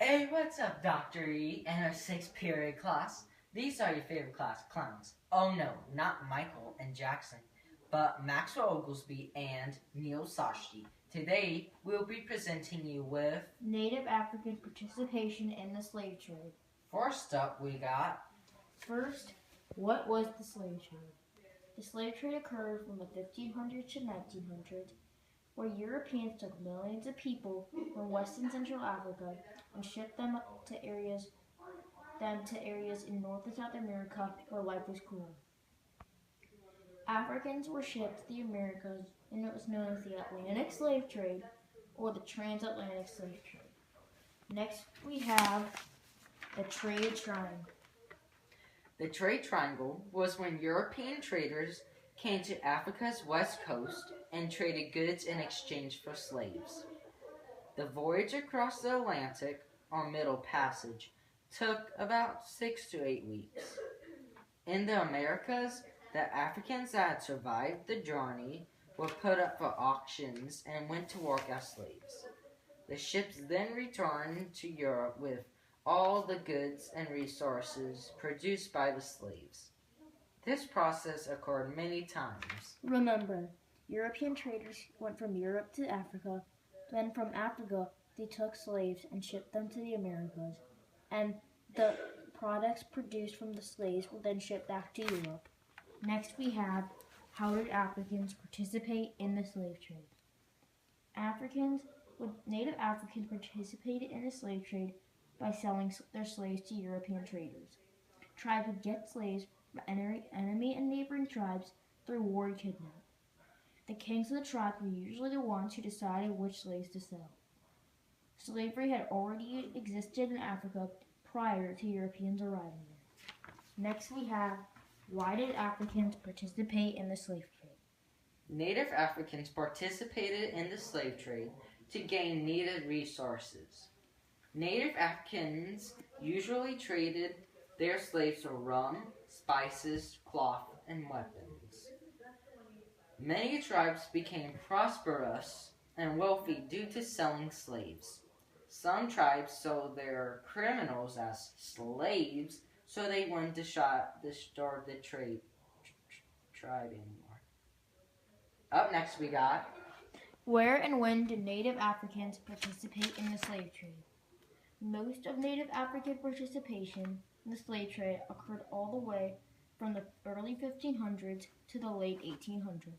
Hey, what's up, Dr. E and our 6th period class? These are your favorite class clowns. Oh no, not Michael and Jackson, but Maxwell Oglesby and Neil Sashti. Today, we'll be presenting you with Native African participation in the slave trade. First up, we got First, what was the slave trade? The slave trade occurred from the 1500s to 1900s, where Europeans took millions of people from West and Central Africa and shipped them to areas in North and South America where life was cruel. Africans were shipped to the Americas, and it was known as the Atlantic slave trade or the transatlantic slave trade. Next, we have the trade triangle. the Trade Triangle was when European traders came to Africa's west coast and traded goods in exchange for slaves. The voyage across the Atlantic, or Middle Passage, took about 6 to 8 weeks. In the Americas, the Africans that had survived the journey were put up for auctions and went to work as slaves. The ships then returned to Europe with all the goods and resources produced by the slaves. This process occurred many times. Remember, European traders went from Europe to Africa. Then from Africa, they took slaves and shipped them to the Americas. And the products produced from the slaves were then shipped back to Europe. Next we have, how did Africans participate in the slave trade? Native Africans participated in the slave trade by selling their slaves to European traders. Tribes would get slaves from enemy and neighboring tribes through war and kidnap. The kings of the tribe were usually the ones who decided which slaves to sell. Slavery had already existed in Africa prior to Europeans arriving there. Next we have, why did Africans participate in the slave trade? Native Africans participated in the slave trade to gain needed resources. Native Africans usually traded their slaves for rum, spices, cloth, and weapons. Many tribes became prosperous and wealthy due to selling slaves. Some tribes sold their criminals as slaves so they wouldn't disturb the tribe anymore. Up next we got Where and when did Native Africans participate in the slave trade? Most of Native African participation in the slave trade occurred all the way from the early 1500s to the late 1800s.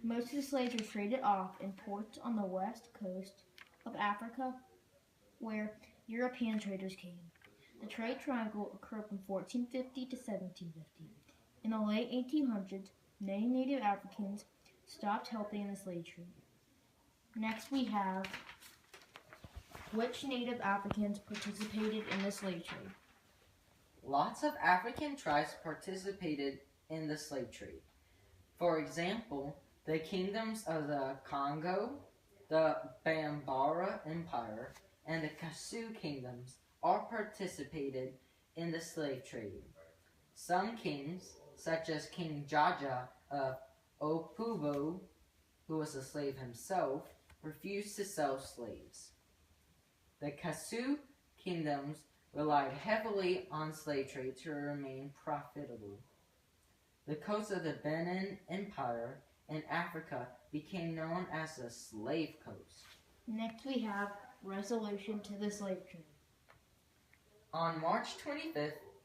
Most of the slaves were traded off in ports on the west coast of Africa where European traders came. The trade triangle occurred from 1450 to 1750. In the late 1800s, many Native Africans stopped helping in the slave trade. Next we have, which Native Africans participated in the slave trade? lots of African tribes participated in the slave trade. For example, the kingdoms of the Congo, the Bambara Empire, and the Kasu kingdoms all participated in the slave trade. Some kings, such as King Jaja of Opubo, who was a slave himself, refused to sell slaves. The Kasu kingdoms relied heavily on slave trade to remain profitable. The coast of the Benin Empire in Africa became known as the Slave Coast. Next we have resolution to the slave trade. On March 25,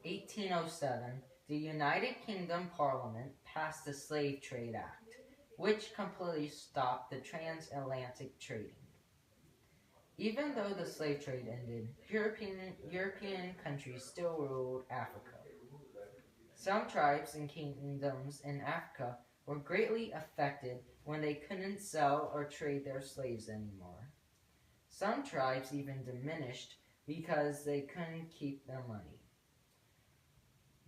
1807, the United Kingdom Parliament passed the Slave Trade Act, which completely stopped the transatlantic trading. Even though the slave trade ended, European countries still ruled Africa. Some tribes and kingdoms in Africa were greatly affected when they couldn't sell or trade their slaves anymore. Some tribes even diminished because they couldn't keep their money.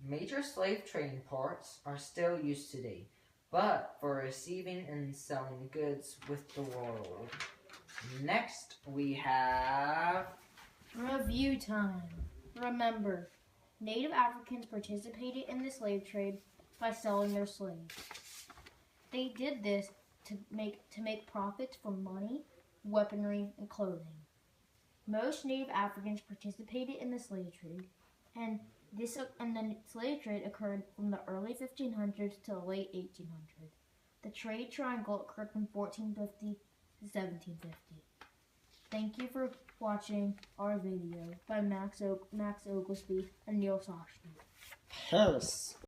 Major slave trading ports are still used today, but for receiving and selling goods with the world. Next, we have Review time. Remember, Native Africans participated in the slave trade by selling their slaves. They did this to make profits from money, weaponry, and clothing. Most Native Africans participated in the slave trade, and the slave trade occurred from the early 1500s to the late 1800s. The trade triangle occurred from 1450 to 1750. Thank you for watching our video by Max Oglesby and Neil Sashti. Paris.